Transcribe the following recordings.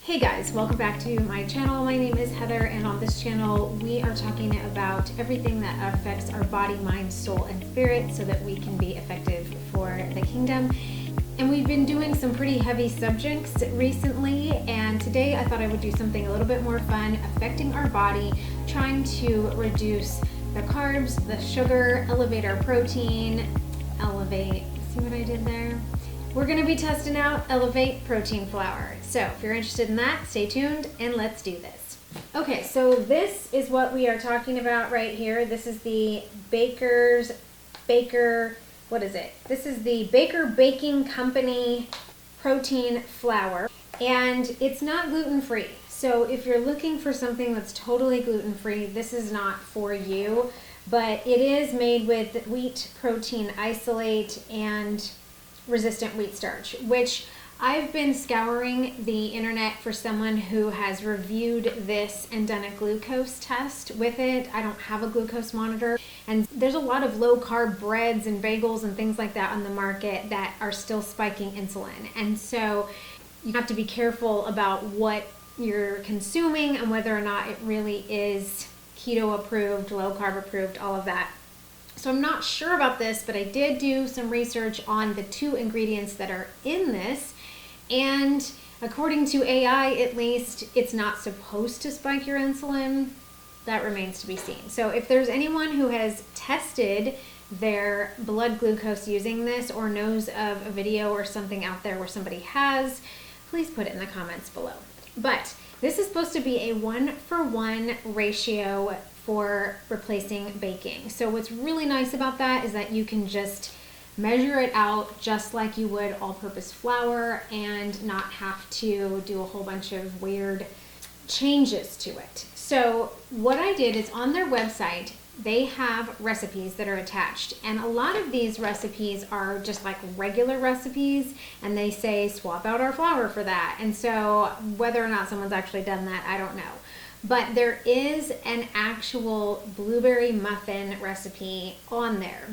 Hey guys, welcome back to my channel. My name is Heather, and on this channel we are talking about everything that affects our body, mind, soul, and spirit so that we can be effective for the kingdom. And we've been doing some pretty heavy subjects recently, and today I thought I would do something a little bit more fun, affecting our body, trying to reduce the carbs, the sugar, elevate our protein, see what I did there? We're going to be testing out elevateproteinflour. So if you're interested in that, stay tuned and let's do this. Okay, so this is what we are talking about right here. This is the This is the Baker Baking Company protein flour, and it's not gluten-free. So if you're looking for something that's totally gluten-free, this is not for you, but it is made with wheat protein isolate and resistant wheat starch, which I've been scouring the internet for someone who has reviewed this and done a glucose test with it. I don't have a glucose monitor, and there's a lot of low carb breads and bagels and things like that on the market that are still spiking insulin, and so you have to be careful about what you're consuming and whether or not it really is keto approved, low carb approved, all of that. So I'm not sure about this, but I did do some research on the two ingredients that are in this, and according to AI at least, it's not supposed to spike your insulin. That remains to be seen. So if there's anyone who has tested their blood glucose using this or knows of a video or something out there where somebody has, please put it in the comments below. But this is supposed to be a 1-for-1 ratio for replacing baking. So what's really nice about that is that you can just measure it out just like you would all-purpose flour and not have to do a whole bunch of weird changes to it. So what I did is on their website, they have recipes that are attached, and a lot of these recipes are just like regular recipes, and they say swap out our flour for that. And so whether or not someone's actually done that, I don't know. But there is an actual blueberry muffin recipe on there.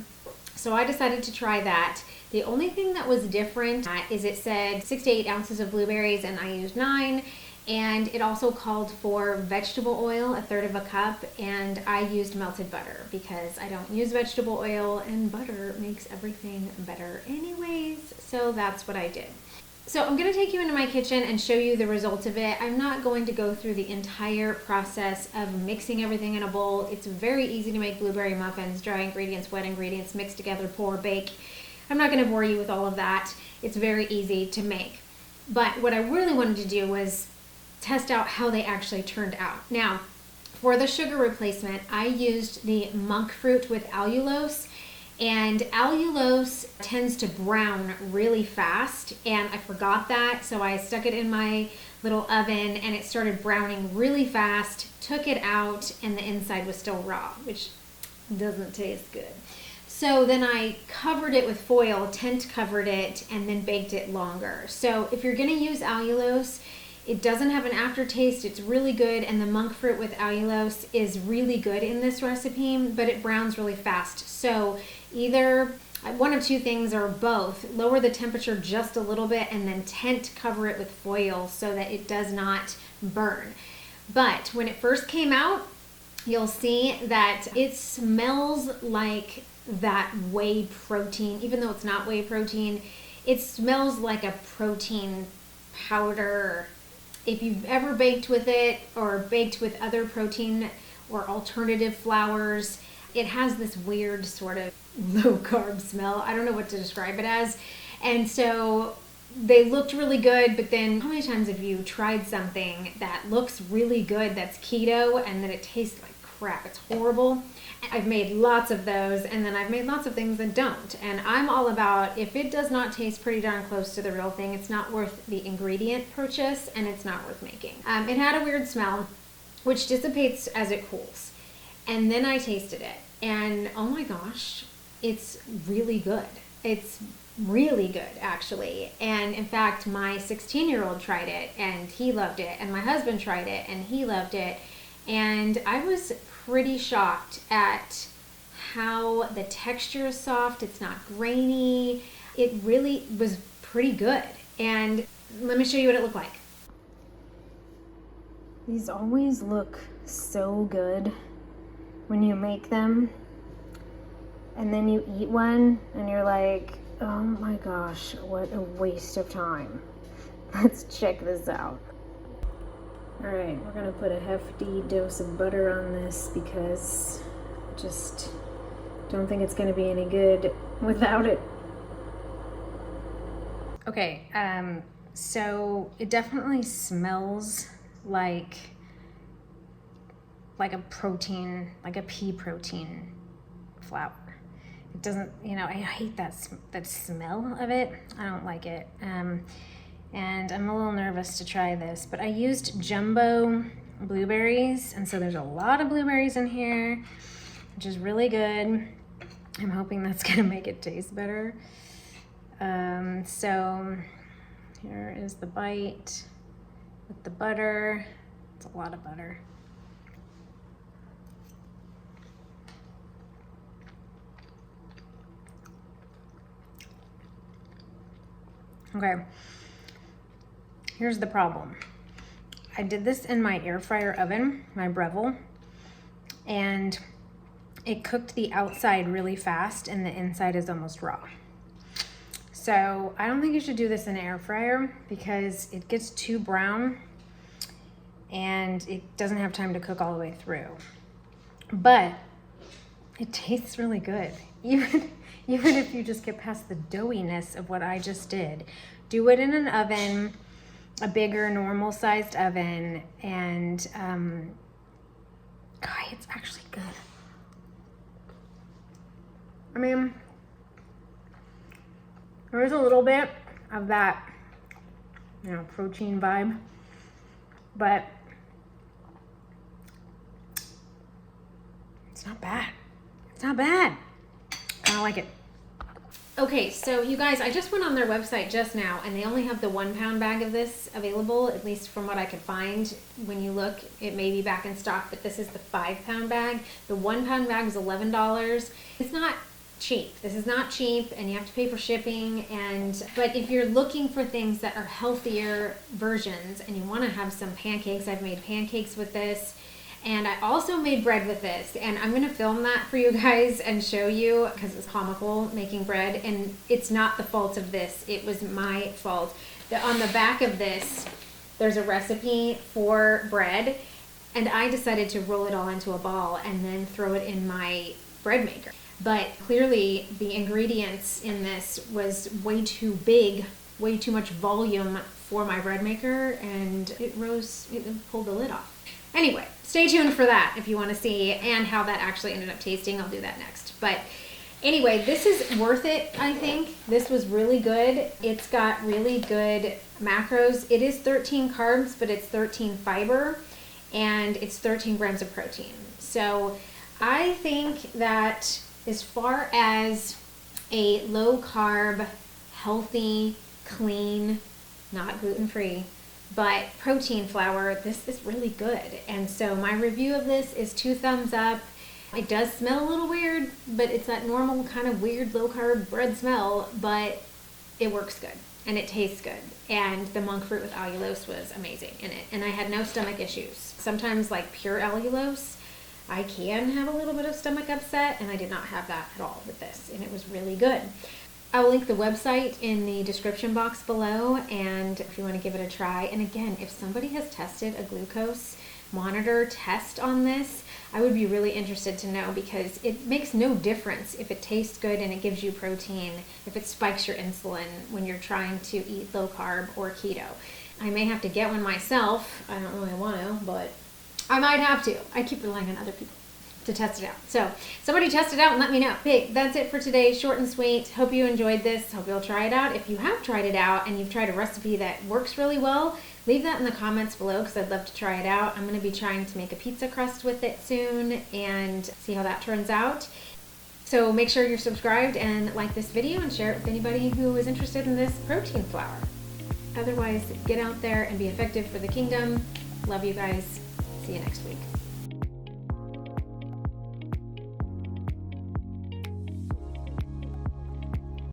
So I decided to try that. The only thing that was different is it said 6 to 8 ounces of blueberries, and I used 9. And it also called for vegetable oil, 1/3 of a cup, and I used melted butter because I don't use vegetable oil, and butter makes everything better anyways. So that's what I did. So I'm going to take you into my kitchen and show you the result of it. I'm not going to go through the entire process of mixing everything in a bowl. It's very easy to make blueberry muffins: dry ingredients, wet ingredients, mix together, pour, bake. I'm not going to bore you with all of that. It's very easy to make. But what I really wanted to do was test out how they actually turned out. Now, for the sugar replacement, I used the monk fruit with allulose. And allulose tends to brown really fast, and I forgot that, so I stuck it in my little oven and it started browning really fast, took it out, and the inside was still raw, which doesn't taste good. So then I covered it with foil, tent covered it, and then baked it longer. So if you're going to use allulose, it doesn't have an aftertaste. It's really good, and the monk fruit with allulose is really good in this recipe, but it browns really fast. So either one of two things or both: lower the temperature just a little bit and then tent cover it with foil so that it does not burn. But when it first came out, you'll see that it smells like that whey protein. Even though it's not whey protein, it smells like a protein powder. If you've ever baked with it or baked with other protein or alternative flours, it has this weird sort of low carb smell. I don't know what to describe it as. And so they looked really good, but then how many times have you tried something that looks really good that's keto and then it tastes like crap? It's horrible. I've made lots of those, and then I've made lots of things that don't. And I'm all about, if it does not taste pretty darn close to the real thing, it's not worth the ingredient purchase, and it's not worth making. It had a weird smell, which dissipates as it cools. And then I tasted it, and oh my gosh, it's really good. It's really good, actually. And in fact, my 16-year-old tried it, and he loved it. And my husband tried it, and he loved it. And I was pretty shocked at how the texture is soft. It's not grainy. It really was pretty good. And let me show you what it looked like. These always look so good when you make them, and then you eat one and you're like, oh my gosh, what a waste of time. Let's check this out. All right, we're gonna put a hefty dose of butter on this because I just don't think it's gonna be any good without it. Okay, so it definitely smells like a protein, like a pea protein flour. It doesn't, you know, I hate that smell of it. I don't like it. And I'm a little nervous to try this, but I used jumbo blueberries, and so there's a lot of blueberries in here, which is really good. I'm hoping that's gonna make it taste better. So here is the bite with the butter. It's a lot of butter. Okay, here's the problem. I did this in my air fryer oven, my Breville, and it cooked the outside really fast and the inside is almost raw. So I don't think you should do this in an air fryer because it gets too brown and it doesn't have time to cook all the way through. But it tastes really good. Even if you just get past the doughiness of what I just did. Do it in an oven, a bigger, normal sized oven, and it's actually good. I mean, there's a little bit of that, you know, protein vibe, but it's not bad. It's not bad. I like it. Okay, so you guys, I just went on their website just now, and they only have the 1 pound bag of this available, at least from what I could find. When you look, it may be back in stock, but this is the 5 pound bag. The 1 pound bag is $11. It's not cheap. This is not cheap, and you have to pay for shipping. But if you're looking for things that are healthier versions and you want to have some pancakes, I've made pancakes with this. And I also made bread with this, and I'm gonna film that for you guys and show you because it's comical making bread, and it's not the fault of this, it was my fault. On the back of this, there's a recipe for bread, and I decided to roll it all into a ball and then throw it in my bread maker. But clearly the ingredients in this was way too big, way too much volume for my bread maker, and it pulled the lid off. Anyway, stay tuned for that if you want to see and how that actually ended up tasting. I'll do that next. But anyway, this is worth it, I think. This was really good. It's got really good macros. It is 13 carbs, but it's 13 fiber, and it's 13 grams of protein. So I think that as far as a low carb, healthy, clean, not gluten-free, but protein flour, this is really good. And so my review of this is 2 thumbs up. It does smell a little weird, but it's that normal kind of weird low carb bread smell, but it works good and it tastes good. And the monk fruit with allulose was amazing in it. And I had no stomach issues. Sometimes like pure allulose, I can have a little bit of stomach upset, and I did not have that at all with this, and it was really good. I will link the website in the description box below, and if you want to give it a try. And again, if somebody has tested a glucose monitor test on this, I would be really interested to know, because it makes no difference if it tastes good and it gives you protein, if it spikes your insulin when you're trying to eat low carb or keto. I may have to get one myself. I don't really want to, but I might have to. I keep relying on other people to test it out. So somebody test it out and let me know. Hey, that's it for today. Short and sweet. Hope you enjoyed this. Hope you'll try it out. If you have tried it out and you've tried a recipe that works really well, leave that in the comments below because I'd love to try it out. I'm going to be trying to make a pizza crust with it soon and see how that turns out. So make sure you're subscribed and like this video and share it with anybody who is interested in this protein flour. Otherwise, get out there and be effective for the kingdom. Love you guys. See you next week.